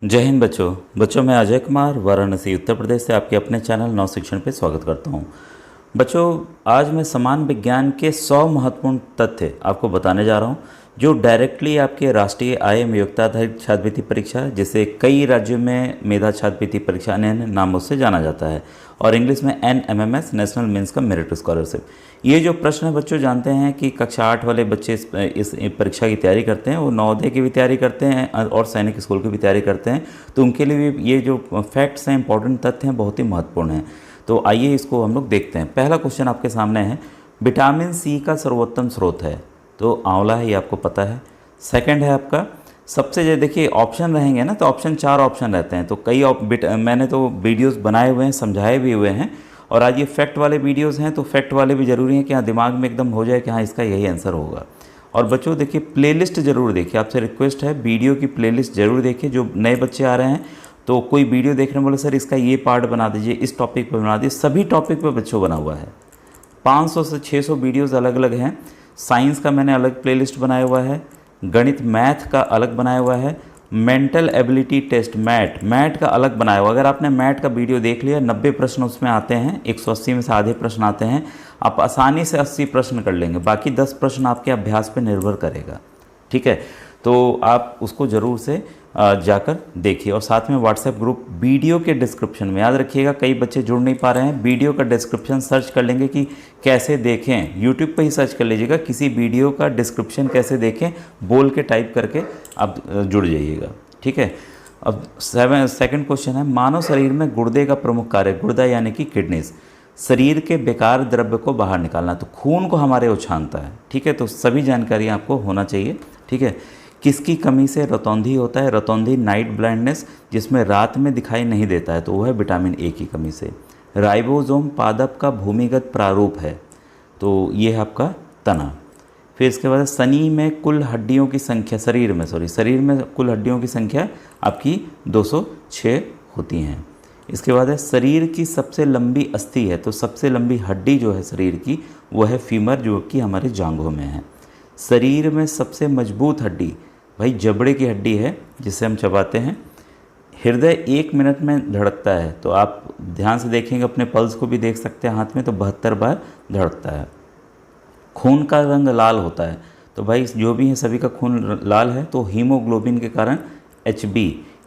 जय हिंद बच्चों मैं अजय कुमार वाराणसी उत्तर प्रदेश से आपके अपने चैनल नव शिक्षण पे स्वागत करता हूँ। बच्चों आज मैं समान विज्ञान के 100 महत्वपूर्ण तथ्य आपको बताने जा रहा हूँ जो डायरेक्टली आपके राष्ट्रीय आय में योग्यता आधारित छात्रवृत्ति परीक्षा, जिसे कई राज्यों में मेधा छात्रवृत्ति परीक्षा अन्य नामों से जाना जाता है, और इंग्लिश में NMMS नेशनल मीन्स का मेरिट स्कॉलरशिप। ये जो प्रश्न है बच्चों, जानते हैं कि कक्षा 8 वाले बच्चे इस परीक्षा की तैयारी करते हैं, वो नवोदय की भी तैयारी करते हैं और सैनिक स्कूल की भी तैयारी करते हैं, तो उनके लिए भी ये जो फैक्ट्स हैं, इंपॉर्टेंट तथ्य हैं, बहुत ही महत्वपूर्ण हैं। तो आइए इसको हम लोग देखते हैं। पहला क्वेश्चन आपके सामने है, विटामिन सी का सर्वोत्तम स्रोत है, तो आंवला है, ये आपको पता है। सेकंड है आपका सबसे, जो देखिए ऑप्शन रहेंगे ना, तो ऑप्शन 4 ऑप्शन रहते हैं, तो मैंने तो वीडियोस बनाए हुए हैं, समझाए भी हुए हैं, और आज ये फैक्ट वाले वीडियोस हैं, तो फैक्ट वाले भी ज़रूरी हैं कि हाँ दिमाग में एकदम हो जाए कि हाँ इसका यही आंसर होगा। और बच्चों देखिए प्लेलिस्ट ज़रूर देखिए, आपसे रिक्वेस्ट है वीडियो की प्लेलिस्ट ज़रूर देखिए। जो नए बच्चे आ रहे हैं तो कोई वीडियो देखने बोले सर इसका ये पार्ट बना दीजिए, इस टॉपिक पर बना दीजिए, सभी टॉपिक पर बच्चों बना हुआ है। 500 से 600 वीडियोज़ अलग अलग हैं। साइंस का मैंने अलग प्लेलिस्ट बनाया हुआ है, गणित मैथ का अलग बनाया हुआ है, मेंटल एबिलिटी टेस्ट मैट का अलग बनाया हुआ। अगर आपने मैट का वीडियो देख लिया, 90 प्रश्न उसमें आते हैं, 180 में से आधे प्रश्न आते हैं, आप आसानी से 80 प्रश्न कर लेंगे, बाकी 10 प्रश्न आपके अभ्यास पर निर्भर करेगा। ठीक है, तो आप उसको ज़रूर से जाकर देखिए। और साथ में व्हाट्सएप ग्रुप वीडियो के डिस्क्रिप्शन में, याद रखिएगा कई बच्चे जुड़ नहीं पा रहे हैं, वीडियो का डिस्क्रिप्शन सर्च कर लेंगे कि कैसे देखें, यूट्यूब पर ही सर्च कर लीजिएगा किसी वीडियो का डिस्क्रिप्शन कैसे देखें, बोल के टाइप करके आप जुड़ जाइएगा। ठीक है, अब सेकंड क्वेश्चन है, मानव शरीर में गुर्दे का प्रमुख कार्य, गुर्दा यानी कि किडनीज, शरीर के बेकार द्रव्य को बाहर निकालना, तो खून को हमारे उछालता है। ठीक है, तो सभी जानकारी आपको होना चाहिए। ठीक है, किसकी कमी से रतौंधी होता है, रतौंधी नाइट ब्लाइंडनेस, जिसमें रात में दिखाई नहीं देता है, तो वह है विटामिन ए की कमी से। राइबोसोम पादप का भूमिगत प्रारूप है, तो ये है आपका तना। फिर इसके बाद शनि में कुल हड्डियों की संख्या, शरीर में कुल हड्डियों की संख्या आपकी 206 होती हैं। इसके बाद है शरीर की सबसे लंबी अस्थि है, तो सबसे लंबी हड्डी जो है शरीर की वो है फीमर, जो कि हमारे जांघों में है। शरीर में सबसे मजबूत हड्डी भाई जबड़े की हड्डी है, जिसे हम चबाते हैं। हृदय 1 मिनट में धड़कता है, तो आप ध्यान से देखेंगे, अपने पल्स को भी देख सकते हैं हाथ में, तो 72 बार धड़कता है। खून का रंग लाल होता है, तो भाई जो भी है सभी का खून लाल है, तो हीमोग्लोबिन के कारण HB,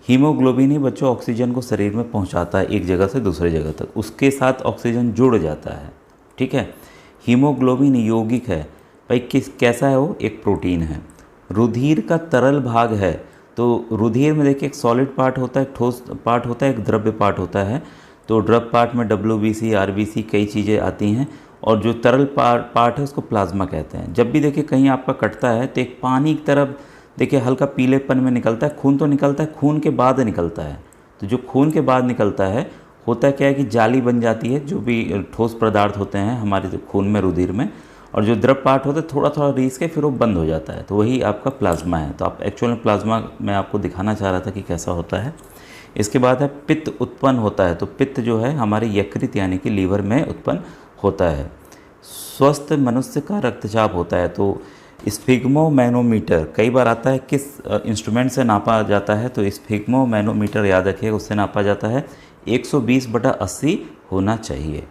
हीमोग्लोबिन ही बच्चों ऑक्सीजन को शरीर में पहुंचाता है एक जगह से दूसरे जगह तक, उसके साथ ऑक्सीजन जुड़ जाता है। ठीक है, हीमोग्लोबिन यौगिक है भाई, कैसा है वो, एक प्रोटीन है। रुधिर का तरल भाग है, तो रुधिर में देखिए एक सॉलिड पार्ट होता है, एक ठोस पार्ट होता है, एक द्रव्य पार्ट होता है। तो द्रव्य पार्ट में WBC RBC कई चीज़ें आती हैं, और जो तरल पार्ट है उसको प्लाज्मा कहते हैं। जब भी देखिए कहीं आपका कटता है तो एक पानी की तरफ देखिए हल्का पीलेपन में निकलता है, खून तो निकलता है, खून के बाद निकलता है। तो जो खून के बाद निकलता है, होता क्या है कि जाली बन जाती है, जो भी ठोस पदार्थ होते हैं हमारे खून में, रुधिर में, और जो द्रव पार्ट होता है थोड़ा थोड़ा रीस के फिर वो बंद हो जाता है, तो वही आपका प्लाज्मा है। तो आप एक्चुअल में प्लाज्मा मैं आपको दिखाना चाह रहा था कि कैसा होता है। इसके बाद है पित्त उत्पन्न होता है, तो पित्त जो है हमारे यकृत यानी कि लीवर में उत्पन्न होता है। स्वस्थ मनुष्य का रक्तचाप होता है, तो स्फिग्मोमैनोमीटर कई बार आता है, किस इंस्ट्रूमेंट से नापा जाता है, तो स्फिग्मोमैनोमीटर याद रखिएगा, उससे नापा जाता है, 120/80 होना चाहिए।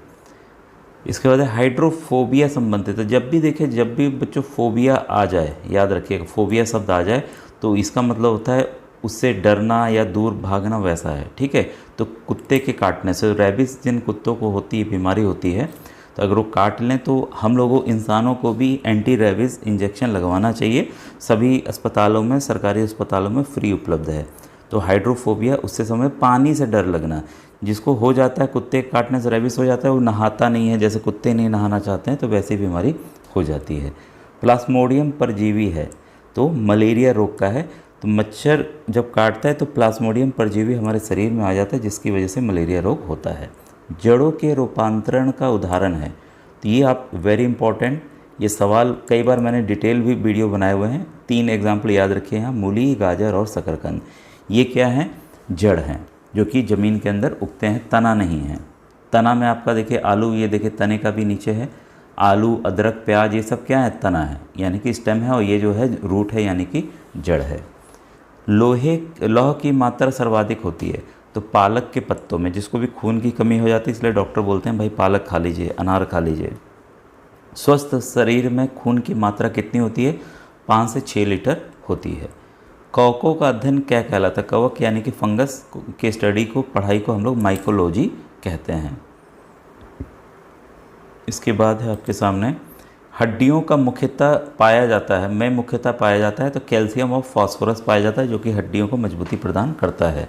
इसके बाद हाइड्रोफोबिया संबंधित, तो जब भी बच्चों फोबिया आ जाए, याद रखिएगा फोबिया शब्द आ जाए, तो इसका मतलब होता है उससे डरना या दूर भागना, वैसा है। ठीक है, तो कुत्ते के काटने से, रेबिस जिन कुत्तों को होती है, बीमारी होती है, तो अगर वो काट लें तो हम लोगों इंसानों को भी एंटी रेबिस इंजेक्शन लगवाना चाहिए। सभी अस्पतालों में, सरकारी अस्पतालों में फ्री उपलब्ध है। तो हाइड्रोफोबिया, उससे समय पानी से डर लगना, जिसको हो जाता है कुत्ते काटने से रेबिस हो जाता है, वो नहाता नहीं है, जैसे कुत्ते नहीं नहाना चाहते हैं, तो वैसी बीमारी हो जाती है। प्लाज्मोडियम परजीवी है, तो मलेरिया रोग का है, तो मच्छर जब काटता है तो प्लाज्मोडियम परजीवी हमारे शरीर में आ जाता है, जिसकी वजह से मलेरिया रोग होता है। जड़ों के रूपांतरण का उदाहरण है, तो ये आप वेरी इंपॉर्टेंट, ये सवाल कई बार मैंने डिटेल भी वीडियो बनाए हुए हैं। 3 एग्जाम्पल याद रखिए यहाँ, मूली, गाजर और शकरकंद। ये क्या है, जड़ हैं, जो कि ज़मीन के अंदर उगते हैं, तना नहीं है। तना में आपका देखिए आलू, ये देखिए तने का भी नीचे है, आलू, अदरक, प्याज, ये सब क्या है, तना है, यानी कि स्टेम है, और ये जो है रूट है, यानी कि जड़ है। लौह की मात्रा सर्वाधिक होती है तो पालक के पत्तों में, जिसको भी खून की कमी हो जाती है इसलिए डॉक्टर बोलते हैं भाई पालक खा लीजिए, अनार खा लीजिए। स्वस्थ शरीर में खून की मात्रा कितनी होती है? 5 से 6 लीटर होती है। कवकों का अध्ययन क्या कहलाता है? कवक यानी कि फंगस के स्टडी को, पढ़ाई को हम लोग माइकोलॉजी कहते हैं। इसके बाद है आपके सामने हड्डियों का मुख्यतः पाया जाता है, में मुख्यतः पाया जाता है तो कैल्शियम और फास्फोरस पाया जाता है जो कि हड्डियों को मजबूती प्रदान करता है।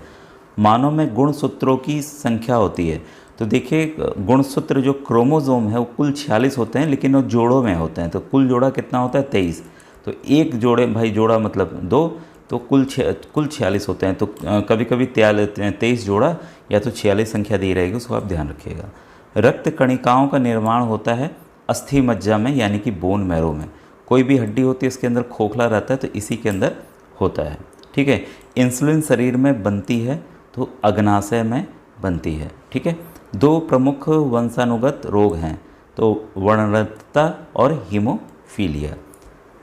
मानव में गुणसूत्रों की संख्या होती है तो देखिए गुणसूत्र जो क्रोमोसोम है वो कुल 46 होते हैं लेकिन वो जोड़ों में होते हैं, तो कुल जोड़ा कितना होता है? 23। तो एक जोड़े, भाई जोड़ा मतलब 2, तो कुल 46 होते हैं। तो कभी कभी 23 जोड़ा या तो 46 संख्या दी रहेगी, उसको आप ध्यान रखिएगा। रक्त कणिकाओं का निर्माण होता है अस्थि मज्जा में यानी कि बोन मैरो में। कोई भी हड्डी होती है इसके अंदर खोखला रहता है तो इसी के अंदर होता है, ठीक है। इंसुलिन शरीर में बनती है तो अग्नाशय में बनती है, ठीक है। 2 प्रमुख वंशानुगत रोग हैं तो वर्णरहितता और हीमोफीलिया।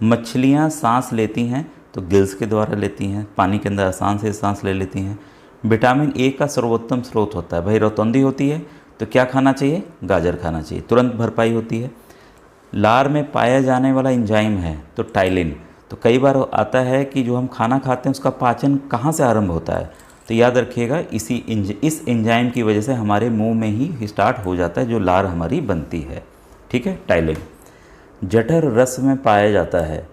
मछलियाँ सांस लेती हैं तो गिल्स के द्वारा लेती हैं, पानी के अंदर आसान से सांस ले लेती हैं। विटामिन ए का सर्वोत्तम स्रोत होता है, भाई रतौंधी होती है तो क्या खाना चाहिए? गाजर खाना चाहिए, तुरंत भरपाई होती है। लार में पाया जाने वाला एंजाइम है तो टाइलिन। तो कई बार आता है कि जो हम खाना खाते हैं उसका पाचन कहाँ से आरंभ होता है? तो याद रखिएगा इस एंजाइम की वजह से हमारे मुंह में ही स्टार्ट हो जाता है जो लार हमारी बनती है, ठीक है, टाइलिन। जठर रस में पाया जाता है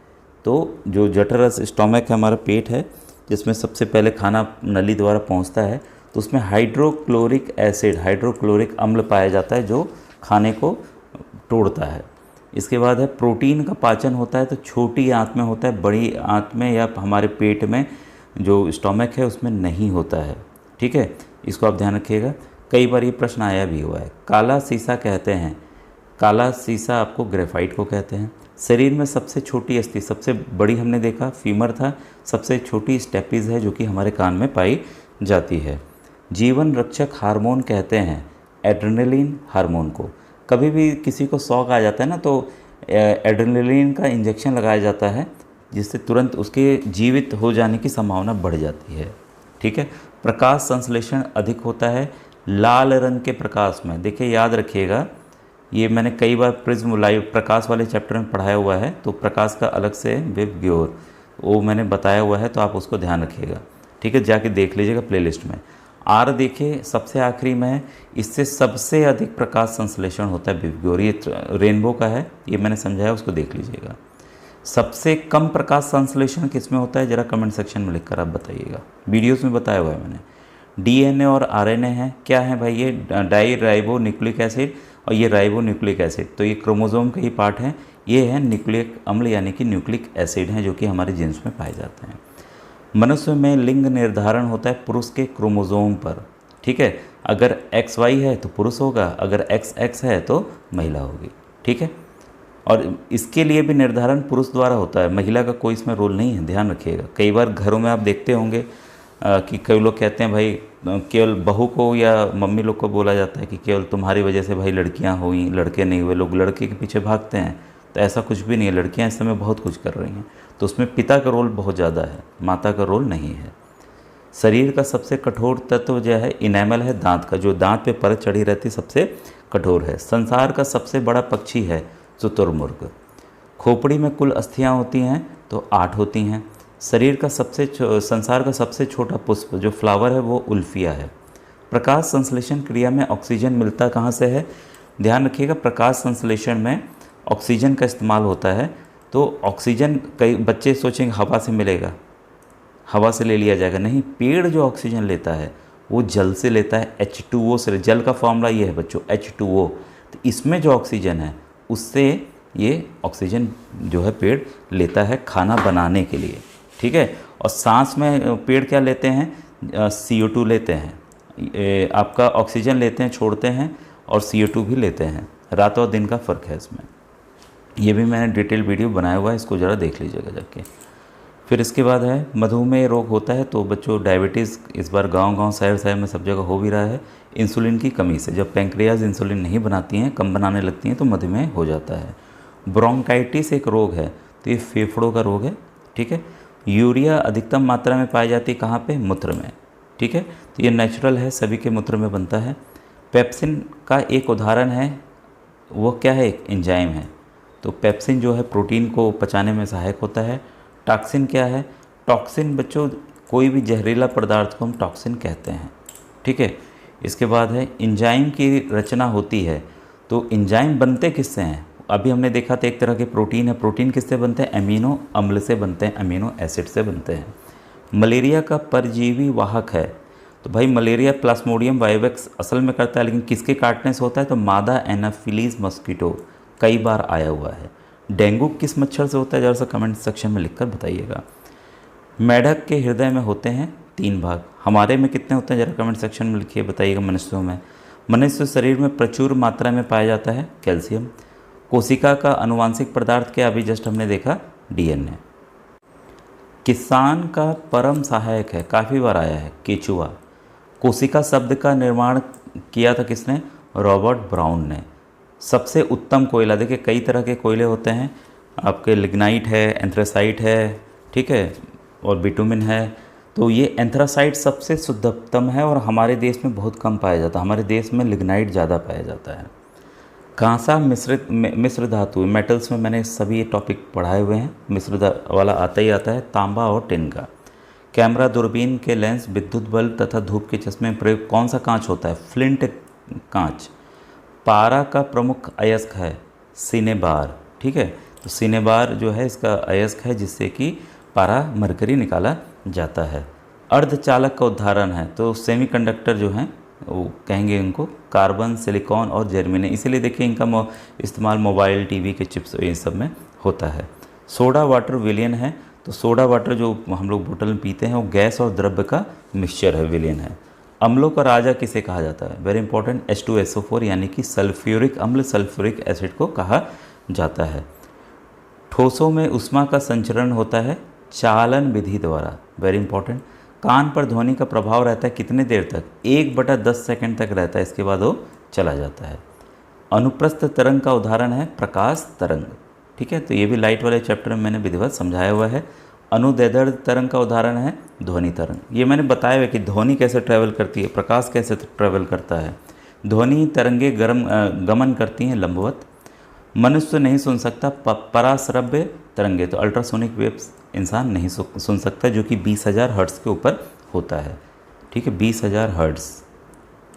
तो जो जठर रस, स्टोमक है हमारा पेट है जिसमें सबसे पहले खाना नली द्वारा पहुंचता है, तो उसमें हाइड्रोक्लोरिक एसिड, हाइड्रोक्लोरिक अम्ल पाया जाता है जो खाने को तोड़ता है। इसके बाद है प्रोटीन का पाचन होता है तो छोटी आंत में होता है, बड़ी आंत में या हमारे पेट में जो स्टोमक है उसमें नहीं होता है, ठीक है। इसको आप ध्यान रखिएगा, कई बार ये प्रश्न आया भी हुआ है। काला सीसा कहते हैं, काला सीसा आपको ग्रेफाइट को कहते हैं। शरीर में सबसे छोटी अस्थि, सबसे बड़ी हमने देखा फीमर था, सबसे छोटी स्टेपीज है जो कि हमारे कान में पाई जाती है। जीवन रक्षक हार्मोन कहते हैं एड्रेनलिन हार्मोन को। कभी भी किसी को शौक आ जाता है ना तो एड्रेनलिन का इंजेक्शन लगाया जाता है जिससे तुरंत उसके जीवित हो जाने की संभावना बढ़ जाती है, ठीक है। प्रकाश संश्लेषण अधिक होता है लाल रंग के प्रकाश में। देखिए याद रखिएगा, ये मैंने कई बार प्रिज्म लाइव प्रकाश वाले चैप्टर में पढ़ाया हुआ है, तो प्रकाश का अलग से विबग्योर वो मैंने बताया हुआ है तो आप उसको ध्यान रखिएगा, ठीक है, जाके देख लीजिएगा प्लेलिस्ट में। आर देखिए सबसे आखिरी में है, इससे सबसे अधिक प्रकाश संश्लेषण होता है विबग्योर, ये रेनबो का है, ये मैंने समझाया, उसको देख लीजिएगा। सबसे कम प्रकाश संश्लेषण किस में होता है जरा कमेंट सेक्शन में लिखकर आप बताइएगा, वीडियोस में बताया हुआ है मैंने। डीएनए और आरएनए है, क्या है भाई? ये डाई राइबो न्यूक्लिक एसिड और ये राइबो न्यूक्लिक एसिड, तो ये क्रोमोसोम का ही पार्ट है। ये है न्यूक्लिक अम्ल यानी कि न्यूक्लिक एसिड हैं जो कि हमारे जीन्स में पाए जाते हैं। मनुष्य में लिंग निर्धारण होता है पुरुष के क्रोमोसोम पर, ठीक है। अगर XY है तो पुरुष होगा, अगर XX है तो महिला होगी, ठीक है। और इसके लिए भी निर्धारण पुरुष द्वारा होता है, महिला का कोई इसमें रोल नहीं है, ध्यान रखिएगा। कई बार घरों में आप देखते होंगे कि कई लोग कहते हैं भाई केवल बहू को या मम्मी लोग को बोला जाता है कि केवल तुम्हारी वजह से भाई लड़कियां हुई, लड़के नहीं हुए, लोग लड़के के पीछे भागते हैं। तो ऐसा कुछ भी नहीं है, लड़कियां इस समय बहुत कुछ कर रही हैं, तो उसमें पिता का रोल बहुत ज़्यादा है, माता का रोल नहीं है। शरीर का सबसे कठोर तत्व जो है इनेमल है, दांत का, जो दांत पे परत चढ़ी रहती सबसे कठोर है। संसार का सबसे बड़ा पक्षी है शुतुरमुर्ग। खोपड़ी में कुल अस्थियाँ होती हैं तो 8 होती हैं। शरीर का संसार का सबसे छोटा पुष्प जो फ्लावर है वो उल्फिया है। प्रकाश संश्लेषण क्रिया में ऑक्सीजन मिलता कहाँ से है? ध्यान रखिएगा, प्रकाश संश्लेषण में ऑक्सीजन का इस्तेमाल होता है। तो ऑक्सीजन कई बच्चे सोचेंगे हवा से मिलेगा, हवा से ले लिया जाएगा, नहीं, पेड़ जो ऑक्सीजन लेता है वो जल से लेता है, H2O से। जल का फॉर्मूला ये है बच्चों, H2O। तो इसमें जो ऑक्सीजन है उससे ये ऑक्सीजन जो है पेड़ लेता है खाना बनाने के लिए, ठीक है। और सांस में पेड़ क्या लेते हैं? CO2 लेते हैं, आपका ऑक्सीजन लेते हैं, छोड़ते हैं, और CO2 भी लेते हैं। रात और दिन का फ़र्क है इसमें, ये भी मैंने डिटेल वीडियो बनाया हुआ है, इसको ज़रा देख लीजिएगा जाके। फिर इसके बाद है मधुमेह रोग होता है, तो बच्चों डायबिटीज़ इस बार गांव-गांव शहर में सब जगह हो भी रहा है इंसुलिन की कमी से। जब पैंक्रियाज इंसुलिन नहीं बनाती हैं, कम बनाने लगती हैं, तो मधुमेह हो जाता है। ब्रोंकाइटिस एक रोग है, तो ये फेफड़ों का रोग है, ठीक है। यूरिया अधिकतम मात्रा में पाई जाती है कहाँ पे? मूत्र में। ठीक है, तो ये नेचुरल है, सभी के मूत्र में बनता है। पेप्सिन का एक उदाहरण है, वो क्या है? एक एंजाइम है। तो पेप्सिन जो है प्रोटीन को पचाने में सहायक होता है। टॉक्सिन क्या है? टॉक्सिन बच्चों कोई भी जहरीला पदार्थ को हम टॉक्सिन कहते हैं। ठीक है, इसके बाद है एंजाइम की रचना होती है। तो एंजाइम बनते किससे हैं? अभी हमने देखा था एक तरह के प्रोटीन है। प्रोटीन किससे बनते हैं? अमीनो अम्ल से बनते हैं, अमीनो एसिड से बनते हैं। मलेरिया का परजीवी वाहक है। तो भाई मलेरिया प्लाज्मोडियम वाइवेक्स असल में करता है, लेकिन किसके काटने से होता है? तो मादा एनाफिलीज मस्कीटो कई बार आया हुआ है। डेंगू किस मच्छर से होता है? ज़रा सा कमेंट सेक्शन में लिखकर बताइएगा। मेढक के हृदय में होते हैं 3 भाग, हमारे में कितने होते हैं? ज़रा कमेंट सेक्शन में लिखिए, बताइएगा। मनुष्यों में, मनुष्य शरीर में प्रचुर मात्रा में पाया जाता है कैल्शियम। कोशिका का आनुवांशिक पदार्थ क्या? अभी जस्ट हमने देखा डीएनए। किसान का परम सहायक है, काफ़ी बार आया है, केचुआ। कोशिका शब्द का निर्माण किया था किसने? रॉबर्ट ब्राउन ने। सबसे उत्तम कोयला, देखिए कई तरह के कोयले होते हैं, आपके लिग्नाइट है, एंथ्रासाइट है, ठीक है, और बिटुमिन है। तो ये एंथ्रासाइट सबसे शुद्धतम है और हमारे देश में बहुत कम पाया जाता है। हमारे देश में लिग्नाइट ज़्यादा पाया जाता है। कांसा मिश्र धातु, मेटल्स में मैंने सभी ये टॉपिक पढ़ाए हुए हैं, मिश्र वाला आता ही आता है। तांबा और टिन का। कैमरा, दूरबीन के लेंस, विद्युत बल्ब तथा धूप के चश्मे में प्रयोग कौन सा कांच होता है? फ्लिंट कांच। पारा का प्रमुख अयस्क है सिनेबार। ठीक है, तो सिनेबार जो है इसका अयस्क है जिससे कि पारा मरकरी निकाला जाता है। अर्धचालक का उदाहरण है, तो सेमीकंडक्टर जो हैं वो कहेंगे इनको कार्बन, सिलिकॉन और जर्मेनियम। इसीलिए देखिए इनका इस्तेमाल मोबाइल, टीवी के चिप्स ये सब में होता है। सोडा वाटर विलयन है, तो सोडा वाटर जो हम लोग बोतल में पीते हैं वो गैस और द्रव्य का मिक्सचर है, विलयन है। अम्लों का राजा किसे कहा जाता है? वेरी इंपॉर्टेंट, H2SO4 यानी कि सल्फ्यूरिक अम्ल, सल्फ्यूरिक एसिड को कहा जाता है। ठोसों में ऊष्मा का संचरण होता है चालन विधि द्वारा, वेरी इंपॉर्टेंट। कान पर ध्वनि का प्रभाव रहता है कितने देर तक? 1/10 सेकंड तक रहता है, इसके बाद वो चला जाता है। अनुप्रस्थ तरंग का उदाहरण है प्रकाश तरंग। ठीक है, तो ये भी लाइट वाले चैप्टर में मैंने विधिवत समझाया हुआ है। अनुदैर्ध्य तरंग का उदाहरण है ध्वनि तरंग। ये मैंने बताया हुआ कि ध्वनि कैसे ट्रैवल करती है, प्रकाश कैसे ट्रैवल करता है। ध्वनि तरंगे गमन करती हैं लंबवत। मनुष्य नहीं सुन सकता पराश्रव्य तरंगे, तो अल्ट्रासोनिक वेव्स इंसान नहीं सुन सकता, जो कि 20,000 हर्ट्ज़ के ऊपर होता है। ठीक है, 20,000 हर्ट्ज़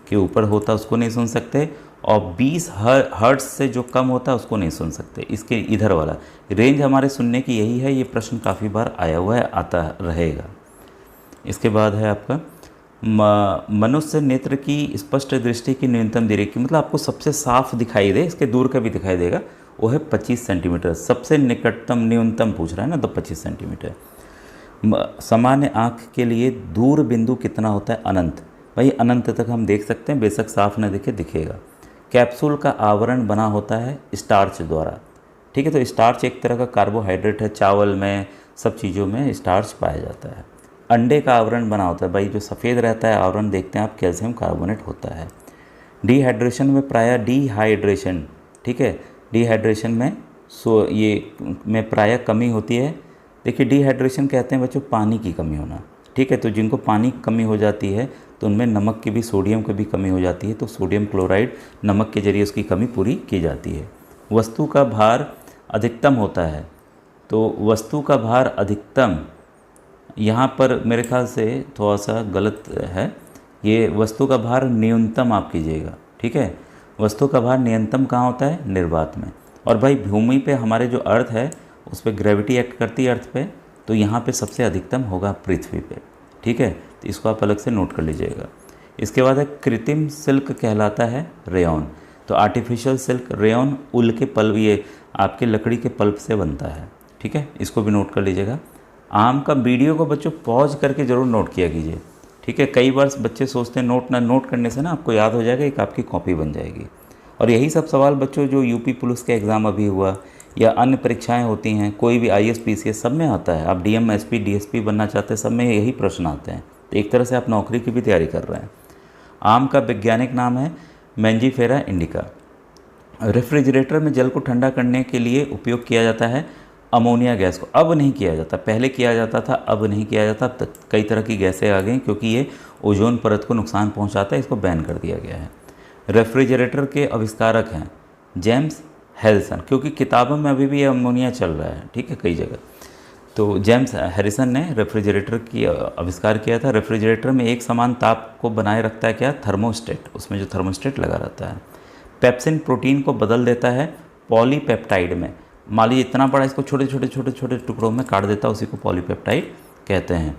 के ऊपर होता उसको नहीं सुन सकते, और 20 हर्ट्ज़ से जो कम होता है उसको नहीं सुन सकते। इसके इधर वाला रेंज हमारे सुनने की यही है। ये प्रश्न काफ़ी बार आया हुआ है, आता रहेगा। इसके बाद है आपका मनुष्य नेत्र की स्पष्ट दृष्टि की न्यूनतम दूरी की, मतलब आपको सबसे साफ दिखाई दे, इसके दूर का भी दिखाई देगा, वो है 25 सेंटीमीटर। सबसे निकटतम न्यूनतम पूछ रहा है ना, तो 25 सेंटीमीटर। सामान्य आँख के लिए दूर बिंदु कितना होता है? अनंत। भाई अनंत तक हम देख सकते हैं, बेशक साफ न दिखे, दिखेगा। कैप्सूल का आवरण बना होता है स्टार्च द्वारा। ठीक है, तो स्टार्च एक तरह का कार्बोहाइड्रेट है, चावल में सब चीज़ों में स्टार्च पाया जाता है। अंडे का आवरण बना होता है, भाई जो सफ़ेद रहता है आवरण देखते हैं आप, कैल्शियम कार्बोनेट होता है। डिहाइड्रेशन में प्रायः डिहाइड्रेशन, ठीक है, डिहाइड्रेशन में में प्रायः कमी होती है। देखिए डिहाइड्रेशन कहते हैं बच्चों पानी की कमी होना। ठीक है, तो जिनको पानी की कमी हो जाती है तो उनमें नमक की भी, सोडियम की भी कमी हो जाती है, तो सोडियम क्लोराइड नमक के जरिए उसकी कमी पूरी की जाती है। वस्तु का भार अधिकतम होता है, तो वस्तु का भार अधिकतम यहाँ पर मेरे ख्याल से थोड़ा सा गलत है, ये वस्तु का भार न्यूनतम आप कीजिएगा। ठीक है, वस्तु का भार न्यूनतम कहाँ होता है? निर्वात में। और भाई भूमि पे हमारे जो अर्थ है उस पर ग्रेविटी एक्ट करती है अर्थ पे, तो यहाँ पे सबसे अधिकतम होगा पृथ्वी पे। ठीक है, तो इसको आप अलग से नोट कर लीजिएगा। इसके बाद है कृत्रिम सिल्क कहलाता है रेयॉन। तो आर्टिफिशियल सिल्क, रेयॉन उल के पल्प, ये आपके लकड़ी के पल्प से बनता है। ठीक है, इसको भी नोट कर लीजिएगा। आम का वीडियो को बच्चों पॉज करके ज़रूर नोट किया कीजिए। ठीक है, कई बार बच्चे सोचते हैं नोट करने से ना आपको याद हो जाएगा, एक आपकी कॉपी बन जाएगी। और यही सब सवाल बच्चों जो यूपी पुलिस के एग्ज़ाम अभी हुआ या अन्य परीक्षाएं होती हैं, कोई भी IAS PCS सब में आता है। आप DM SP DSP बनना चाहते हैं, सब में यही प्रश्न आते हैं। तो एक तरह से आप नौकरी की भी तैयारी कर रहे हैं। आम का वैज्ञानिक नाम है मैंजीफेरा इंडिका। रेफ्रिजरेटर में जल को ठंडा करने के लिए उपयोग किया जाता है अमोनिया गैस को। अब नहीं किया जाता, पहले किया जाता था, अब नहीं किया जाता। अब तक कई तरह की गैसें आ गई क्योंकि ये ओजोन परत को नुकसान पहुंचाता है, इसको बैन कर दिया गया है। रेफ्रिजरेटर के आविष्कारक हैं जेम्स हैरिसन, क्योंकि किताबों में अभी भी अमोनिया चल रहा है, ठीक है, कई जगह। तो जेम्स हैरिसन ने रेफ्रिजरेटर की आविष्कार किया था। रेफ्रिजरेटर में एक समान ताप को बनाए रखता है क्या? थर्मोस्टेट, उसमें जो थर्मोस्टेट लगा रहता है। पेप्सिन प्रोटीन को बदल देता है पॉलीपेप्टाइड में। मान लीजिए इतना बड़ा, इसको छोटे छोटे छोटे छोटे टुकड़ों में काट देता है, उसी को पॉलीपेप्टाइड कहते हैं।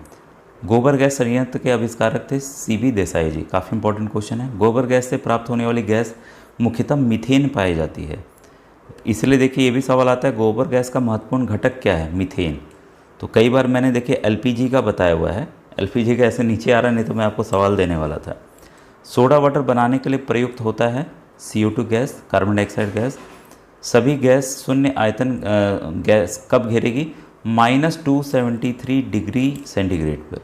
गोबर गैस संयंत्र के आविष्कारक थे सीबी देसाई जी। काफ़ी इंपॉर्टेंट क्वेश्चन है। गोबर गैस से प्राप्त होने वाली गैस मुख्यतः मीथेन पाई जाती है। इसलिए देखिए ये भी सवाल आता है, गोबर गैस का महत्वपूर्ण घटक क्या है? मीथेन। तो कई बार मैंने देखिए एलपीजी का बताया हुआ है, एलपीजी का ऐसे नीचे आ रहा, नहीं तो मैं आपको सवाल देने वाला था। सोडा वाटर बनाने के लिए प्रयुक्त होता है CO2 gas, carbon dioxide gas. सभी गैस शून्य आयतन गैस कब घेरेगी? -273 डिग्री सेंटीग्रेड पर।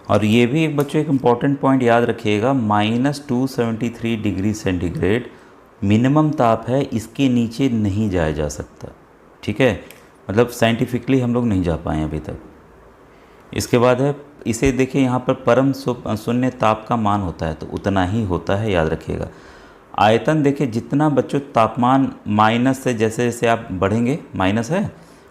और ये भी एक बच्चों एक इम्पॉर्टेंट पॉइंट याद रखिएगा, -273 डिग्री सेंटीग्रेड मिनिमम ताप है, इसके नीचे नहीं जाया जा सकता, ठीक है। मतलब साइंटिफिकली हम लोग नहीं जा पाए अभी तक। इसके बाद है, इसे देखिए यहाँ पर परम शून्य ताप का मान होता है, तो उतना ही होता है, याद रखिएगा। आयतन देखिए, जितना बच्चों तापमान माइनस से जैसे जैसे आप बढ़ेंगे, माइनस है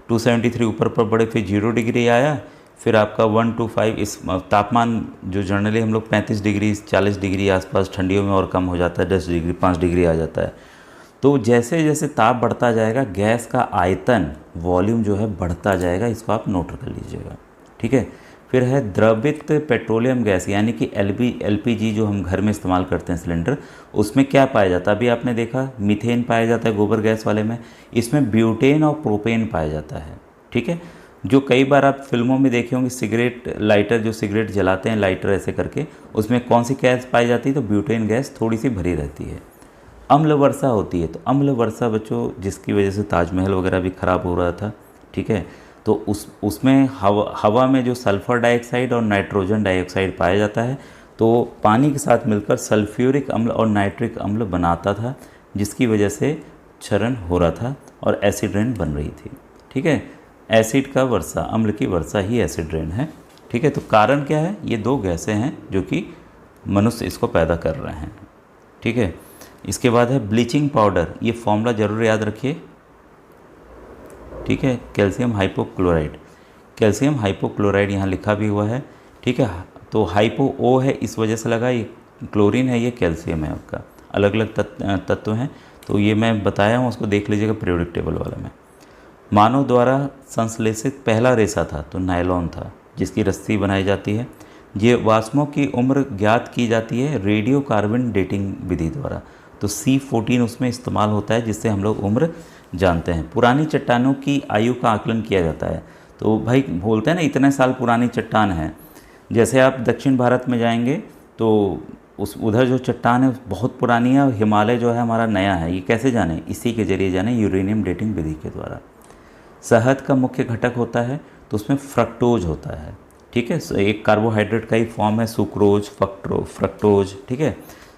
273 ऊपर पर बढ़े, फिर 0 डिग्री आया, फिर आपका 1 to 5, इस तापमान जो जनरली हम लोग 35 डिग्री 40 डिग्री आसपास ठंडियों में और कम हो जाता है, 10 डिग्री 5 डिग्री आ जाता है। तो जैसे जैसे ताप बढ़ता जाएगा, गैस का आयतन वॉल्यूम जो है बढ़ता जाएगा, इसको आप नोट कर लीजिएगा, ठीक है। फिर है द्रवित पेट्रोलियम गैस, यानी कि LPG जो हम घर में इस्तेमाल करते हैं सिलेंडर, उसमें क्या पाया जाता है? अभी आपने देखा मीथेन पाया जाता है गोबर गैस वाले में, इसमें ब्यूटेन और प्रोपेन पाया जाता है, ठीक है। जो कई बार आप फिल्मों में देखे होंगे, सिगरेट लाइटर, जो सिगरेट जलाते हैं लाइटर ऐसे करके, उसमें कौन सी गैस पाई जाती है? तो ब्यूटेन गैस थोड़ी सी भरी रहती है। अम्ल वर्षा होती है, तो अम्ल वर्षा बच्चों जिसकी वजह से ताजमहल वगैरह भी ख़राब हो रहा था, ठीक है। तो उसमें हवा में जो सल्फ़र डाइऑक्साइड और नाइट्रोजन डाइऑक्साइड पाया जाता है, तो पानी के साथ मिलकर सल्फ्यूरिक अम्ल और नाइट्रिक अम्ल बनाता था, जिसकी वजह से क्षरण हो रहा था और एसिड रेन बन रही थी, ठीक है। एसिड का वर्षा, अम्ल की वर्षा ही एसिड रेन है, ठीक है। तो कारण क्या है? ये दो गैसें हैं जो कि मनुष्य इसको पैदा कर रहे हैं, ठीक है। इसके बाद है ब्लीचिंग पाउडर, ये फॉर्मूला ज़रूर याद रखिए, ठीक है। कैल्शियम हाइपोक्लोराइड, कैल्शियम हाइपोक्लोराइड यहाँ लिखा भी हुआ है, ठीक है। तो हाइपो ओ है इस वजह से लगा, ये क्लोरीन है, ये कैल्शियम है, आपका अलग अलग तत्व हैं। तो ये मैं बताया हूँ, उसको देख लीजिएगा पीरियोडिक टेबल वाला में। मानव द्वारा संश्लेषित पहला रेशा था तो नायलॉन था, जिसकी रस्सी बनाई जाती है। ये वास्मों की उम्र ज्ञात की जाती है रेडियो कार्बन डेटिंग विधि द्वारा, तो C14 उसमें इस्तेमाल होता है, जिससे हम लोग उम्र जानते हैं। पुरानी चट्टानों की आयु का आकलन किया जाता है, तो भाई बोलते हैं ना इतने साल पुरानी चट्टान है। जैसे आप दक्षिण भारत में जाएंगे तो उधर जो चट्टान है बहुत पुरानी है, और हिमालय जो है हमारा नया है। ये कैसे जाने? इसी के जरिए जाने, यूरेनियम डेटिंग विधि के द्वारा। शहद का मुख्य घटक होता है, तो उसमें फ्रक्टोज होता है, ठीक है। एक कार्बोहाइड्रेट का ही फॉर्म है सुक्रोज, फ्रक्टोज, ठीक है।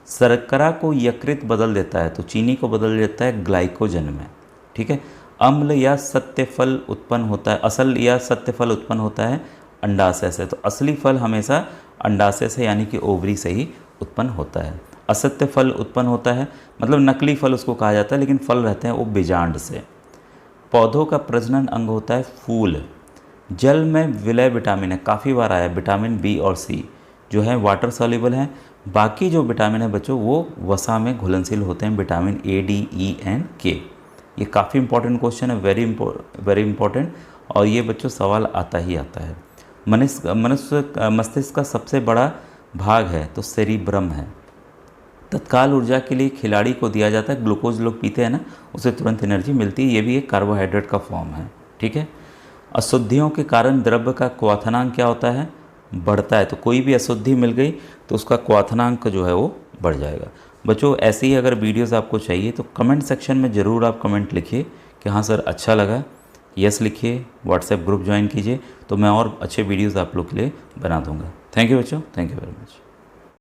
शर्करा को यकृत बदल देता है, तो चीनी को बदल देता है ग्लाइकोजन में, ठीक है। अम्ल या सत्य फल उत्पन्न होता है, असल या सत्य फल उत्पन्न होता है अंडाशय से, तो असली फल हमेशा अंडाशय से यानी कि ओवरी से ही उत्पन्न होता है। असत्य फल उत्पन्न होता है, मतलब नकली फल उसको कहा जाता है, लेकिन फल रहते हैं वो बीजांड से। पौधों का प्रजनन अंग होता है फूल। जल में विलय विटामिन है, काफ़ी बार आया, विटामिन B और C जो है वाटर सॉल्युबल हैं। बाकी जो विटामिन है बच्चों वो वसा में घुलनशील होते हैं, vitamin A, D, E and K। ये काफ़ी इंपॉर्टेंट क्वेश्चन है, वेरी इंपॉर्टेंट, और ये बच्चों सवाल आता ही आता है। मनुष्य मस्तिष्क का सबसे बड़ा भाग है तो सेरिब्रम है। तत्काल ऊर्जा के लिए खिलाड़ी को दिया जाता है, ग्लूकोज लोग पीते हैं ना, उसे तुरंत एनर्जी मिलती है, ये भी एक कार्बोहाइड्रेट का फॉर्म है, ठीक है। अशुद्धियों के कारण द्रव्य का क्वाथनांक क्या होता है? बढ़ता है। तो कोई भी अशुद्धि मिल गई तो उसका क्वाथनांक जो है वो बढ़ जाएगा। बच्चों ऐसे ही अगर वीडियोस आपको चाहिए तो कमेंट सेक्शन में ज़रूर आप कमेंट लिखिए कि हाँ सर अच्छा लगा, यस लिखिए, व्हाट्सएप ग्रुप ज्वाइन कीजिए, तो मैं और अच्छे वीडियोज़ आप लोग के लिए बना दूँगा। थैंक यू बच्चों, थैंक यू वेरी मच।